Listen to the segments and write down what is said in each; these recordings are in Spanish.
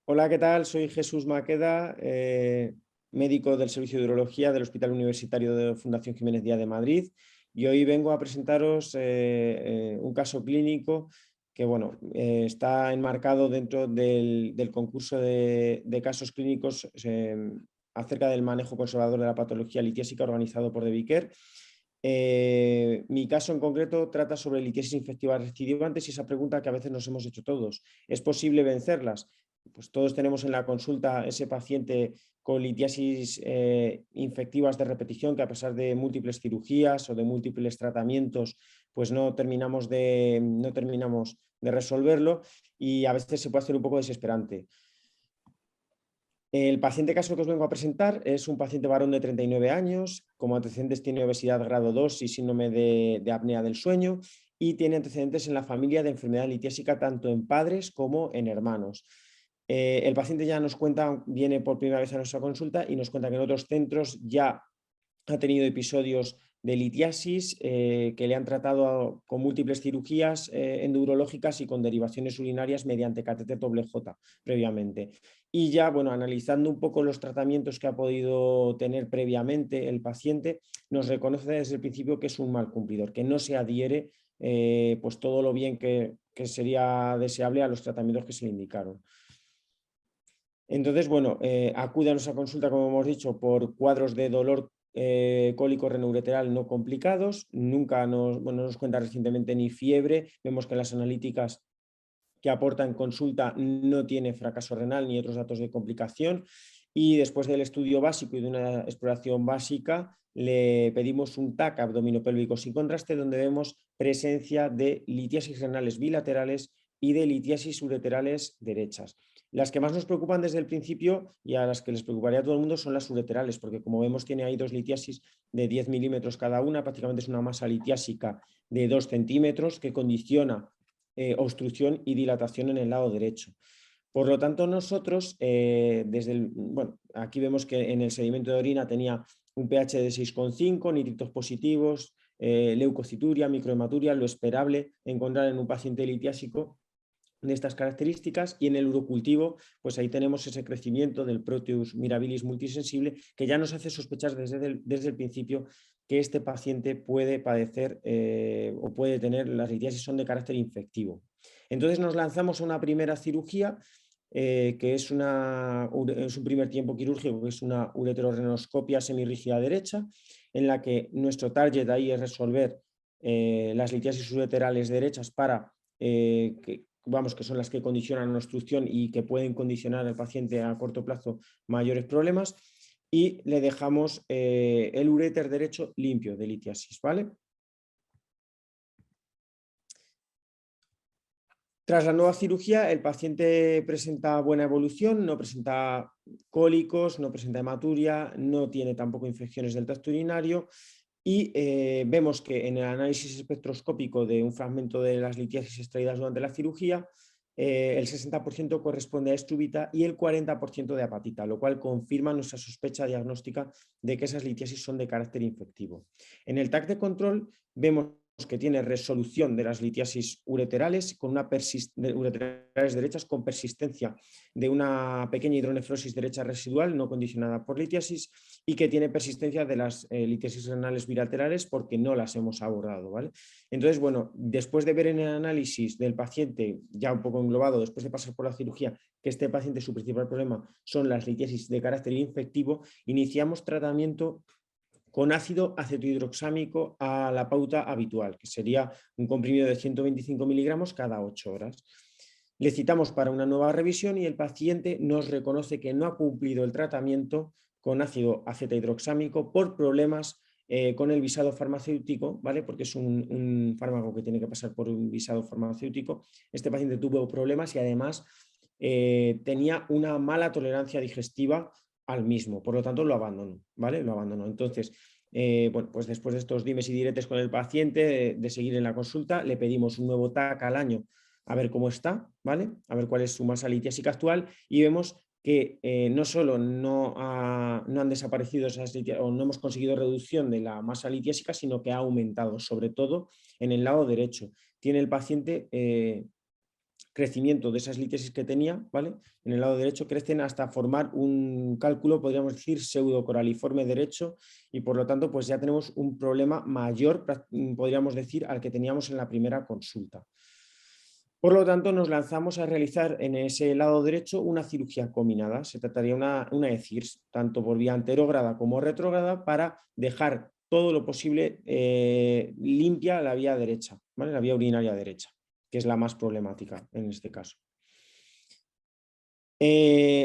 Hola, ¿qué tal? Soy Jesús Maqueda, médico del Servicio de Urología del Hospital Universitario de Fundación Jiménez Díaz de Madrid, y hoy vengo a presentaros un caso clínico que bueno, está enmarcado dentro del concurso de casos clínicos acerca del manejo conservador de la patología litiásica organizado por Deviker. Mi caso en concreto trata sobre litiasis infectiva recidivantes y esa pregunta que a veces nos hemos hecho todos: ¿es posible vencerlas? Pues todos tenemos en la consulta ese paciente con litiasis infectivas de repetición que, a pesar de múltiples cirugías o de múltiples tratamientos, pues no terminamos de resolverlo, y a veces se puede hacer un poco desesperante. El paciente caso que os vengo a presentar es un paciente varón de 39 años, como antecedentes tiene obesidad grado 2 y síndrome de apnea del sueño, y tiene antecedentes en la familia de enfermedad litiásica tanto en padres como en hermanos. El paciente ya nos cuenta, viene por primera vez a nuestra consulta y nos cuenta que en otros centros ya ha tenido episodios de litiasis que le han tratado con múltiples cirugías endurológicas y con derivaciones urinarias mediante catéter doble J previamente. Y ya, bueno, analizando un poco los tratamientos que ha podido tener previamente el paciente, nos reconoce desde el principio que es un mal cumplidor, que no se adhiere pues todo lo bien que sería deseable a los tratamientos que se le indicaron. Entonces, bueno, acude a nuestra consulta, como hemos dicho, por cuadros de dolor cólico renoureteral no complicados. Nunca nos cuenta recientemente ni fiebre. Vemos que en las analíticas que aporta en consulta no tiene fracaso renal ni otros datos de complicación. Y después del estudio básico y de una exploración básica, le pedimos un TAC abdominopélvico sin contraste, donde vemos presencia de litiasis renales bilaterales y de litiasis ureterales derechas. Las que más nos preocupan desde el principio, y a las que les preocuparía a todo el mundo, son las ureterales, porque como vemos tiene ahí dos litiasis de 10 milímetros cada una. Prácticamente es una masa litiásica de 2 centímetros que condiciona obstrucción y dilatación en el lado derecho. Por lo tanto, nosotros, aquí vemos que en el sedimento de orina tenía un pH de 6,5, nitritos positivos, leucocituria, microhematuria, lo esperable encontrar en un paciente litiásico de estas características. Y en el urocultivo, pues ahí tenemos ese crecimiento del Proteus mirabilis multisensible, que ya nos hace sospechar desde el principio que este paciente puede padecer o puede tener, las litiasis son de carácter infectivo. Entonces nos lanzamos a una primera cirugía, que es un primer tiempo quirúrgico, que es una ureterorenoscopia semirrígida derecha, en la que nuestro target ahí es resolver las litiasis ureterales derechas para que son las que condicionan una obstrucción y que pueden condicionar al paciente a corto plazo mayores problemas, y le dejamos el uréter derecho limpio de litiasis, ¿vale? Tras la nueva cirugía, el paciente presenta buena evolución, no presenta cólicos, no presenta hematuria, no tiene tampoco infecciones del tracto urinario, y vemos que en el análisis espectroscópico de un fragmento de las litiasis extraídas durante la cirugía, el 60% corresponde a estrubita y el 40% de apatita, lo cual confirma nuestra sospecha diagnóstica de que esas litiasis son de carácter infectivo. En el TAC de control vemos que tiene resolución de las litiasis ureterales, ureterales derechas con persistencia de una pequeña hidronefrosis derecha residual no condicionada por litiasis, y que tiene persistencia de las litiasis renales bilaterales porque no las hemos abordado, ¿vale? Entonces, bueno, después de ver en el análisis del paciente, ya un poco englobado, después de pasar por la cirugía, que este paciente, su principal problema son las litiasis de carácter infectivo, iniciamos tratamiento con ácido acetohidroxámico a la pauta habitual, que sería un comprimido de 125 miligramos cada 8 horas. Le citamos para una nueva revisión y el paciente nos reconoce que no ha cumplido el tratamiento con ácido acetohidroxámico por problemas con el visado farmacéutico, ¿vale? Porque es un fármaco que tiene que pasar por un visado farmacéutico. Este paciente tuvo problemas y además tenía una mala tolerancia digestiva al mismo, por lo tanto lo abandonó, ¿vale? Lo abandonó. Entonces, bueno, pues después de estos dimes y diretes con el paciente, de seguir en la consulta, le pedimos un nuevo TAC al año a ver cómo está, ¿vale? A ver cuál es su masa litiásica actual, y vemos que no solo no han desaparecido esas o no hemos conseguido reducción de la masa litiásica, sino que ha aumentado, sobre todo en el lado derecho. Tiene el paciente crecimiento de esas litiasis que tenía, ¿vale? En el lado derecho crecen hasta formar un cálculo, podríamos decir, pseudocoraliforme derecho, y por lo tanto pues ya tenemos un problema mayor, podríamos decir, al que teníamos en la primera consulta. Por lo tanto, nos lanzamos a realizar en ese lado derecho una cirugía combinada. Se trataría de una ECIRS, tanto por vía anterógrada como retrógrada, para dejar todo lo posible limpia la vía derecha, ¿vale? La vía urinaria derecha, que es la más problemática en este caso.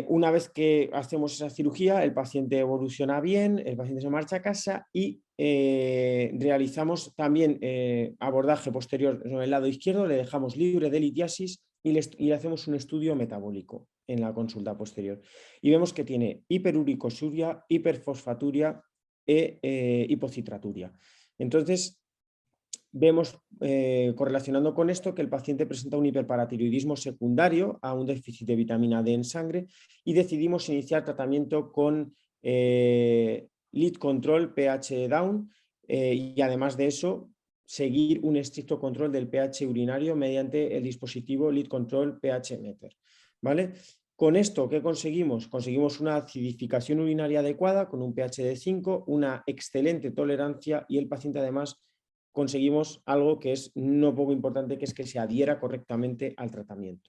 Una vez que hacemos esa cirugía, el paciente evoluciona bien, el paciente se marcha a casa y realizamos también abordaje posterior en el lado izquierdo, le dejamos libre de litiasis y le hacemos un estudio metabólico en la consulta posterior. Y vemos que tiene hiperuricosúria, hiperfosfaturia e hipocitraturia. Entonces, vemos, correlacionando con esto, que el paciente presenta un hiperparatiroidismo secundario a un déficit de vitamina D en sangre, y decidimos iniciar tratamiento con lead control pH down, y además de eso seguir un estricto control del pH urinario mediante el dispositivo lead control pH meter, ¿vale? Con esto, ¿qué conseguimos? Conseguimos una acidificación urinaria adecuada con un pH de 5, una excelente tolerancia, y el paciente además conseguimos algo que es no poco importante, que es que se adhiera correctamente al tratamiento.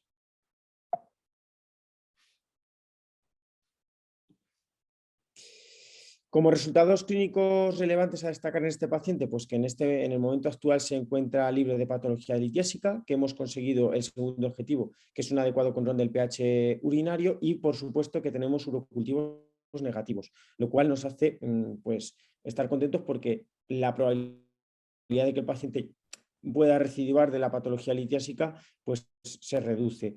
Como resultados clínicos relevantes a destacar en este paciente, pues que en el momento actual se encuentra libre de patología litiásica, que hemos conseguido el segundo objetivo, que es un adecuado control del pH urinario, y por supuesto que tenemos urocultivos negativos, lo cual nos hace pues, estar contentos porque la probabilidad de que el paciente pueda recidivar de la patología litiásica pues se reduce.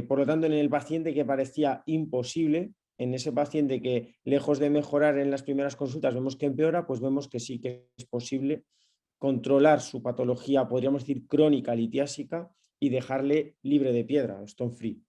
Por lo tanto, en el paciente que parecía imposible, en ese paciente que lejos de mejorar en las primeras consultas vemos que empeora, pues vemos que sí que es posible controlar su patología, podríamos decir crónica litiásica, y dejarle libre de piedra, stone free.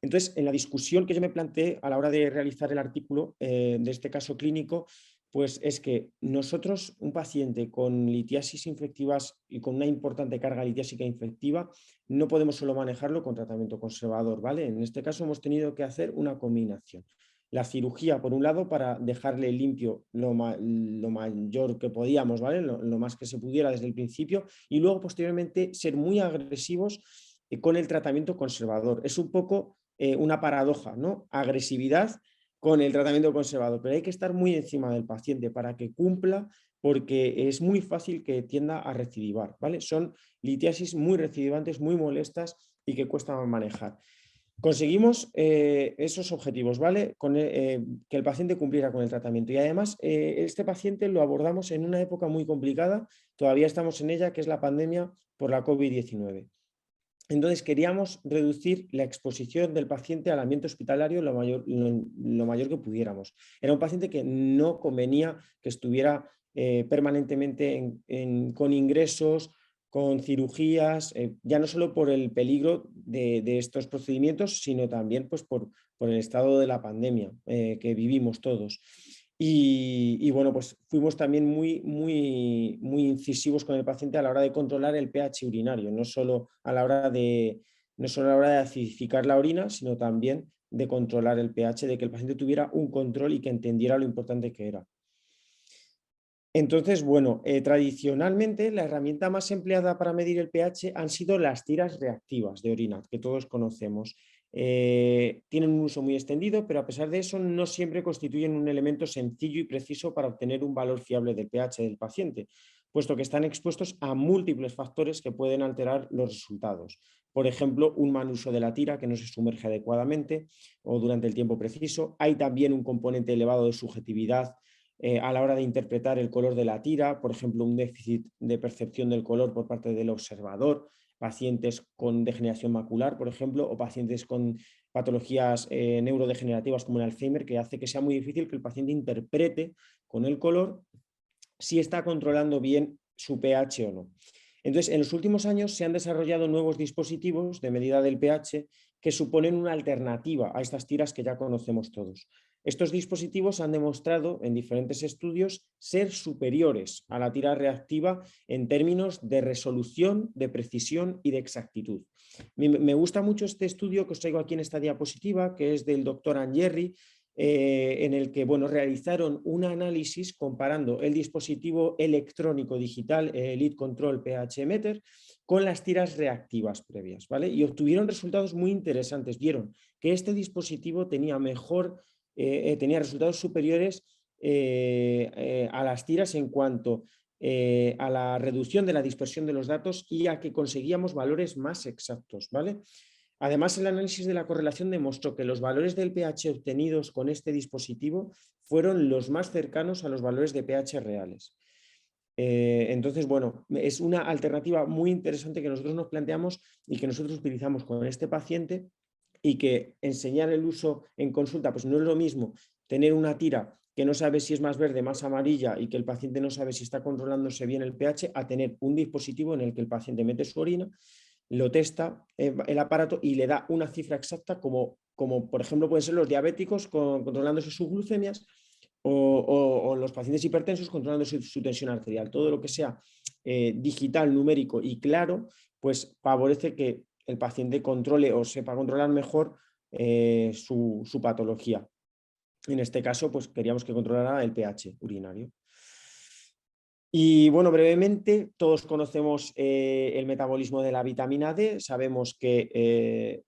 Entonces, en la discusión que yo me planteé a la hora de realizar el artículo de este caso clínico, pues es que nosotros, un paciente con litiasis infectivas y con una importante carga litiásica infectiva, no podemos solo manejarlo con tratamiento conservador, ¿vale? En este caso hemos tenido que hacer una combinación. La cirugía, por un lado, para dejarle limpio lo mayor que podíamos, ¿vale? Lo más que se pudiera desde el principio, y luego posteriormente ser muy agresivos con el tratamiento conservador. Es un poco una paradoja, ¿no? Agresividad con el tratamiento conservador, pero hay que estar muy encima del paciente para que cumpla, porque es muy fácil que tienda a recidivar, ¿vale? Son litiasis muy recidivantes, muy molestas y que cuesta manejar. Conseguimos esos objetivos, ¿vale? Que el paciente cumpliera con el tratamiento, y además este paciente lo abordamos en una época muy complicada, todavía estamos en ella, que es la pandemia por la COVID-19. Entonces queríamos reducir la exposición del paciente al ambiente hospitalario lo mayor que pudiéramos. Era un paciente que no convenía que estuviera permanentemente con ingresos, con cirugías, ya no solo por el peligro de estos procedimientos, sino también pues, por el estado de la pandemia que vivimos todos. Y bueno, pues fuimos también muy incisivos con el paciente a la hora de controlar el pH urinario, no solo a la hora de acidificar la orina, sino también de controlar el pH, de que el paciente tuviera un control y que entendiera lo importante que era. Entonces, bueno, tradicionalmente la herramienta más empleada para medir el pH han sido las tiras reactivas de orina, que todos conocemos. Tienen un uso muy extendido, pero a pesar de eso no siempre constituyen un elemento sencillo y preciso para obtener un valor fiable del pH del paciente, puesto que están expuestos a múltiples factores que pueden alterar los resultados. Por ejemplo, un mal uso de la tira que no se sumerge adecuadamente o durante el tiempo preciso. Hay también un componente elevado de subjetividad a la hora de interpretar el color de la tira, por ejemplo, un déficit de percepción del color por parte del observador, pacientes con degeneración macular, por ejemplo, o pacientes con patologías neurodegenerativas como el Alzheimer, que hace que sea muy difícil que el paciente interprete con el color si está controlando bien su pH o no. Entonces, en los últimos años se han desarrollado nuevos dispositivos de medida del pH que suponen una alternativa a estas tiras que ya conocemos todos. Estos dispositivos han demostrado en diferentes estudios ser superiores a la tira reactiva en términos de resolución, de precisión y de exactitud. Me gusta mucho este estudio que os traigo aquí en esta diapositiva, que es del doctor Angeri, en el que realizaron un análisis comparando el dispositivo electrónico digital Lead Control pH Meter con las tiras reactivas previas, ¿vale? Y obtuvieron resultados muy interesantes. Vieron que este dispositivo tenía tenía resultados superiores a las tiras en cuanto a la reducción de la dispersión de los datos y a que conseguíamos valores más exactos, ¿vale? Además, el análisis de la correlación demostró que los valores del pH obtenidos con este dispositivo fueron los más cercanos a los valores de pH reales. Entonces, bueno, es una alternativa muy interesante que nosotros nos planteamos y que nosotros utilizamos con este paciente, y que enseñar el uso en consulta, pues no es lo mismo tener una tira que no sabe si es más verde, más amarilla y que el paciente no sabe si está controlándose bien el pH, a tener un dispositivo en el que el paciente mete su orina, lo testa el aparato y le da una cifra exacta como por ejemplo pueden ser los diabéticos controlándose sus glucemias o los pacientes hipertensos controlando su tensión arterial. Todo lo que sea digital, numérico y claro, pues favorece que el paciente controle o sepa controlar mejor su patología. En este caso, pues queríamos que controlara el pH urinario. Y bueno, brevemente, todos conocemos el metabolismo de la vitamina D. Sabemos que,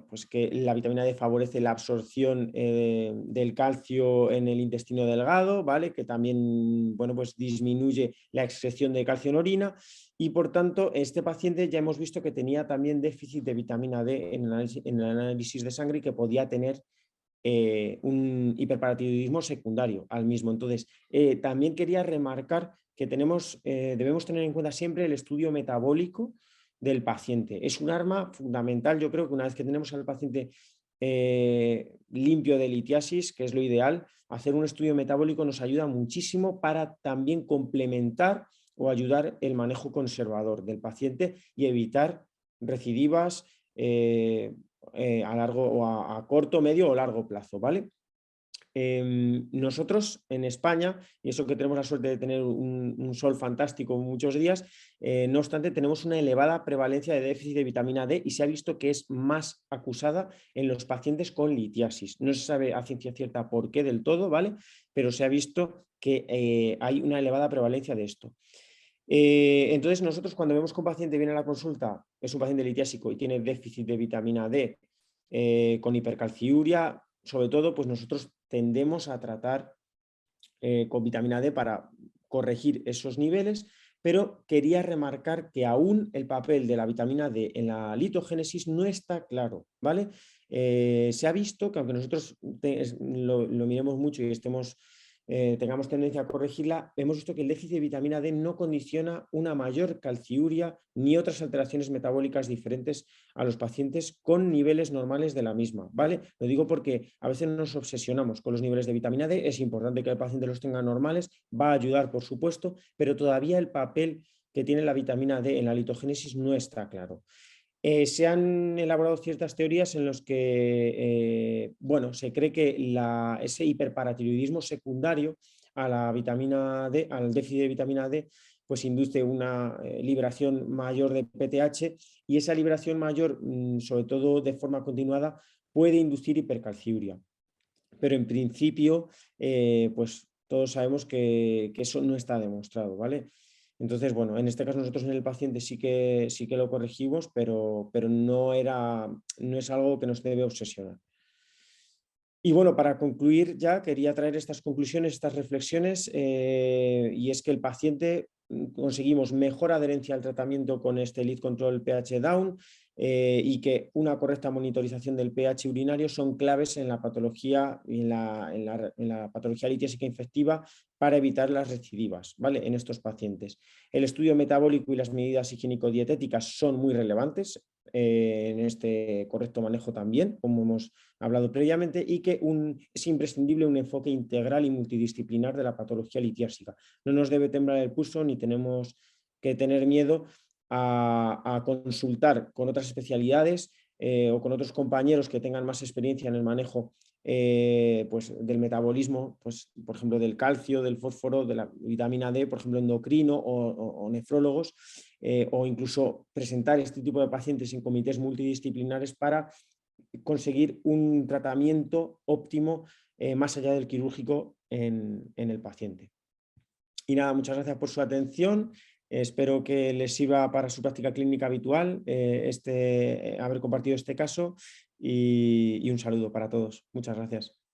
pues que la vitamina D favorece la absorción del calcio en el intestino delgado, ¿vale? Que también pues disminuye la excreción de calcio en orina. Y por tanto, este paciente ya hemos visto que tenía también déficit de vitamina D en el análisis de sangre y que podía tener un hiperparatiroidismo secundario al mismo. Entonces, también quería remarcar que debemos tener en cuenta siempre el estudio metabólico del paciente. Es un arma fundamental. Yo creo que una vez que tenemos al paciente limpio de litiasis, que es lo ideal, hacer un estudio metabólico nos ayuda muchísimo para también complementar o ayudar el manejo conservador del paciente y evitar recidivas a largo o a corto, medio o largo plazo, ¿vale? Nosotros en España, y eso que tenemos la suerte de tener un sol fantástico muchos días, no obstante tenemos una elevada prevalencia de déficit de vitamina D y se ha visto que es más acusada en los pacientes con litiasis. No se sabe a ciencia cierta por qué del todo, ¿vale? Pero se ha visto que hay una elevada prevalencia de esto. Entonces nosotros cuando vemos que un paciente viene a la consulta, es un paciente litiásico y tiene déficit de vitamina D con hipercalciuria, sobre todo pues nosotros tendemos a tratar con vitamina D para corregir esos niveles, pero quería remarcar que aún el papel de la vitamina D en la litogénesis no está claro, ¿vale? Se ha visto que aunque nosotros lo miremos mucho y tengamos tendencia a corregirla, hemos visto que el déficit de vitamina D no condiciona una mayor calciuria ni otras alteraciones metabólicas diferentes a los pacientes con niveles normales de la misma, ¿vale? Lo digo porque a veces nos obsesionamos con los niveles de vitamina D, es importante que el paciente los tenga normales, va a ayudar por supuesto, pero todavía el papel que tiene la vitamina D en la litogénesis no está claro. Se han elaborado ciertas teorías en las que se cree que ese hiperparatiroidismo secundario a la vitamina D, al déficit de vitamina D, pues induce una liberación mayor de PTH y esa liberación mayor, sobre todo de forma continuada, puede inducir hipercalciuria. Pero en principio, pues todos sabemos que eso no está demostrado, ¿vale? Entonces, bueno, en este caso nosotros en el paciente sí que lo corregimos, pero no es algo que nos debe obsesionar. Y bueno, para concluir ya, quería traer estas conclusiones, estas reflexiones, y es que el paciente conseguimos mejor adherencia al tratamiento con este Lead Control pH Down y que una correcta monitorización del pH urinario son claves en la patología, en la patología litiásica infectiva para evitar las recidivas, ¿vale? En estos pacientes. El estudio metabólico y las medidas higiénico-dietéticas son muy relevantes en este correcto manejo también, como hemos hablado previamente, y que es imprescindible un enfoque integral y multidisciplinar de la patología litiásica. No nos debe temblar el pulso ni tenemos que tener miedo a consultar con otras especialidades o con otros compañeros que tengan más experiencia en el manejo pues, del metabolismo, pues, por ejemplo, del calcio, del fósforo, de la vitamina D, por ejemplo, endocrino o nefrólogos, o incluso presentar este tipo de pacientes en comités multidisciplinares para conseguir un tratamiento óptimo más allá del quirúrgico en el paciente. Y nada, muchas gracias por su atención. Espero que les sirva para su práctica clínica habitual haber compartido este caso y un saludo para todos. Muchas gracias.